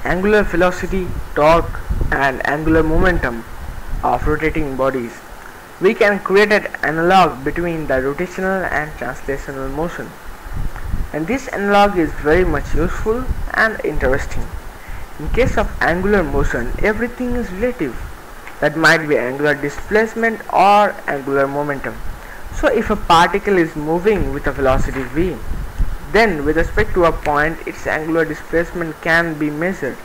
angular velocity, torque, and angular momentum of rotating bodies, we can create an analog between the rotational and translational motion. And this analog is very much useful and interesting. In case of angular motion, everything is relative. That might be angular displacement or angular momentum. So if a particle is moving with a velocity v, then with respect to a point, its angular displacement can be measured.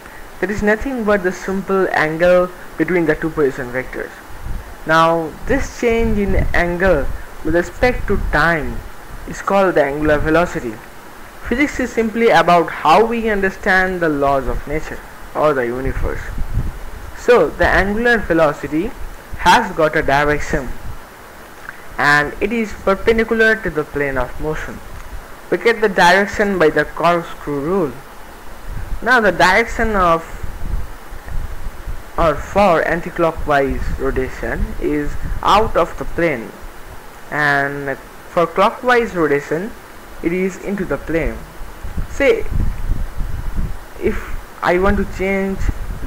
That is nothing but the simple angle between the two position vectors. Now this change in angle with respect to time is called the angular velocity. Physics is simply about how we understand the laws of nature or the universe. So the angular velocity has got a direction and it is perpendicular to the plane of motion. We get the direction by the corkscrew rule. Now the direction of or for anti-clockwise rotation is out of the plane, and for clockwise rotation it is into the plane. Say if I want to change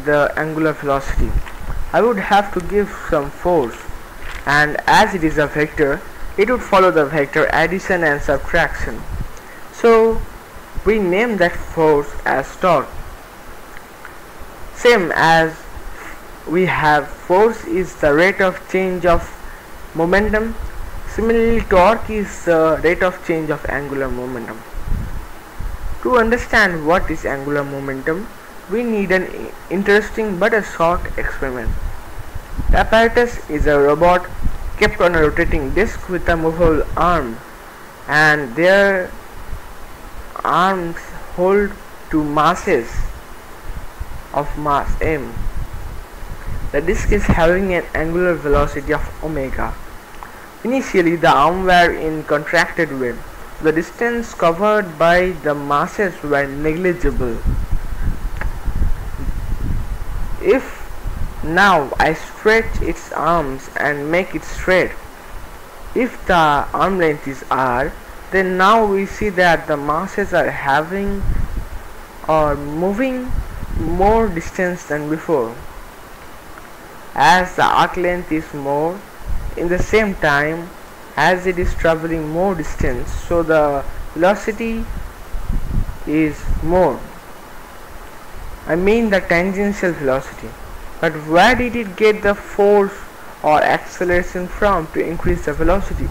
the angular velocity, I would have to give some force, and as it is a vector, it would follow the vector addition and subtraction. So we name that force as torque. Same as we have force is the rate of change of momentum, similarly torque is the rate of change of angular momentum. To understand what is angular momentum, we need an interesting but a short experiment. The apparatus is a robot kept on a rotating disc with a movable arm, and their arms hold to masses of mass m. The disc is having an angular velocity of omega. Initially the arms were in contracted way. The distance covered by the masses were negligible. If now I stretch its arms and make it straight, if the arm length is r, then now we see that the masses are having or moving more distance than before. As the arc length is more, in the same time as it is traveling more distance, so the velocity is more. I mean the tangential velocity. But where did it get the force or acceleration from to increase the velocity?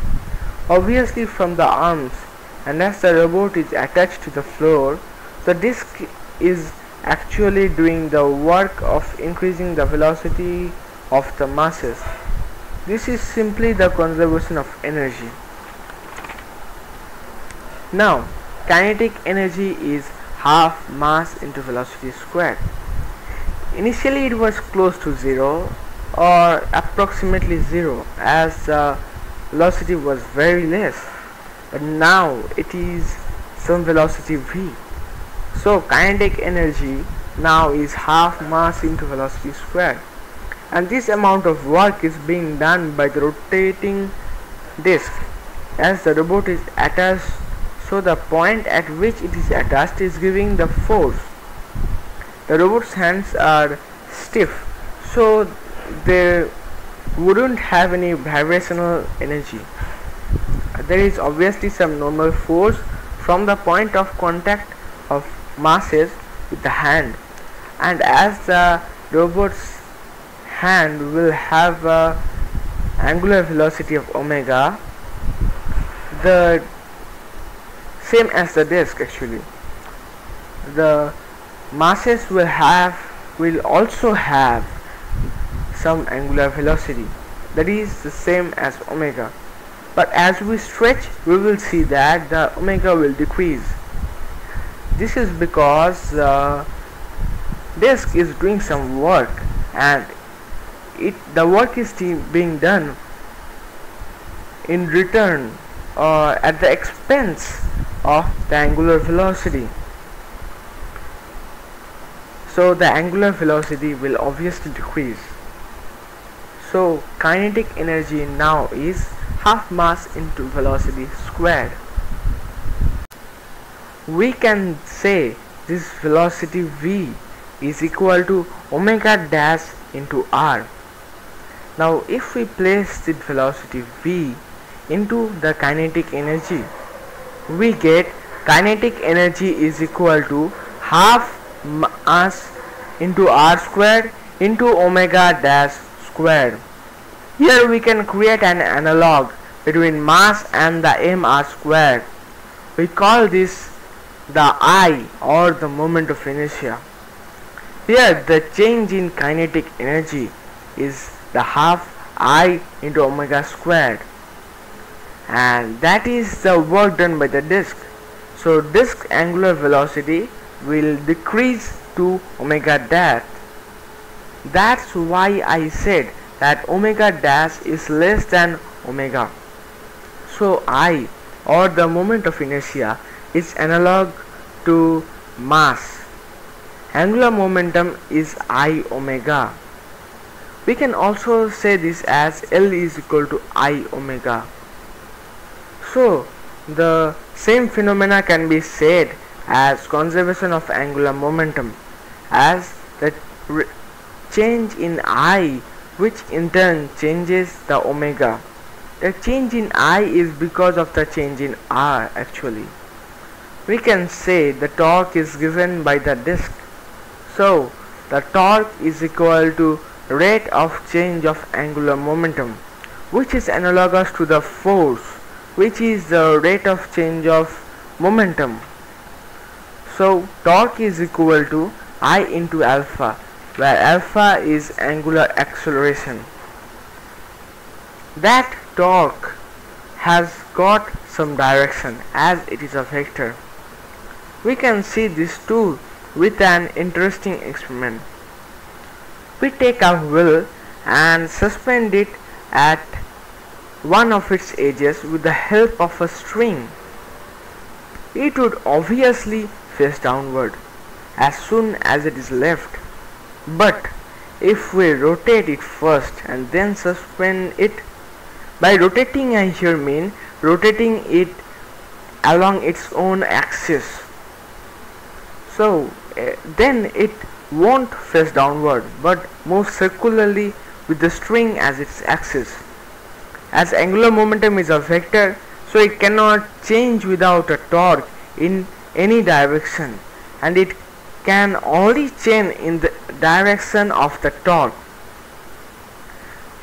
Obviously from the arms, and as the robot is attached to the floor, the disc is actually doing the work of increasing the velocity of the masses. This is simply the conservation of energy. Now, kinetic energy is half mass into velocity squared. Initially it was close to 0 or approximately 0 as the velocity was very less, but now it is some velocity v. So kinetic energy now is half mass into velocity squared, and this amount of work is being done by the rotating disc as the robot is attached. So the point at which it is attached is giving the force. The robot's hands are stiff, so they wouldn't have any vibrational energy. There is obviously some normal force from the point of contact of masses with the hand, and as the robot's hand will have a angular velocity of omega, the same as the disc actually, the masses will also have some angular velocity that is the same as omega. But as we stretch, we will see that the omega will decrease. This is because the disc is doing some work, and the work is being done in return or at the expense of the angular velocity. So the angular velocity will obviously decrease. So kinetic energy now is half mass into velocity squared. We can say this velocity v is equal to omega dash into r. Now if we place the velocity v into the kinetic energy, we get kinetic energy is equal to half mass into r squared into omega dash squared. Here we can create an analog between mass and the mr squared. We call this the I, or the moment of inertia. Here the change in kinetic energy is the half I into omega squared, and that is the work done by the disk. So disk angular velocity will decrease to omega dash. That's why I said that omega dash is less than omega. So I, or the moment of inertia, is analog to mass. Angular momentum is I omega. We can also say this as L is equal to I omega. So the same phenomena can be said as conservation of angular momentum, as the change in I, which in turn changes the omega. The change in I is because of the change in R actually. We can say the torque is given by the disk. So the torque is equal to rate of change of angular momentum, which is analogous to the force, which is the rate of change of momentum. So torque is equal to I into alpha, where alpha is angular acceleration. That torque has got some direction as it is a vector. We can see this too with an interesting experiment. We take a wheel and suspend it at one of its edges with the help of a string. It would obviously face downward as soon as it is left. But if we rotate it first and then suspend it, by rotating I here mean rotating it along its own axis. So then it won't face downward but move circularly with the string as its axis. As angular momentum is a vector, so it cannot change without a torque in any direction, and it can only change in the direction of the torque.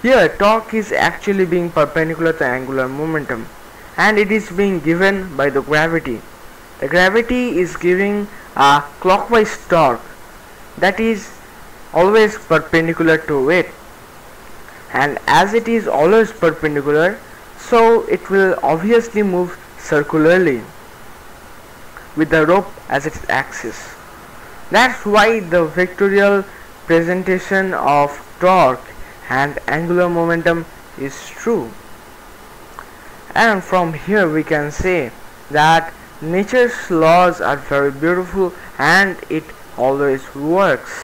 Here torque is actually being perpendicular to angular momentum, and it is being given by the gravity. The gravity is giving a clockwise torque that is always perpendicular to it, and as it is always perpendicular, so it will obviously move circularly with the rope as its axis. That's why the vectorial presentation of torque and angular momentum is true. And from here we can say that nature's laws are very beautiful and it always works.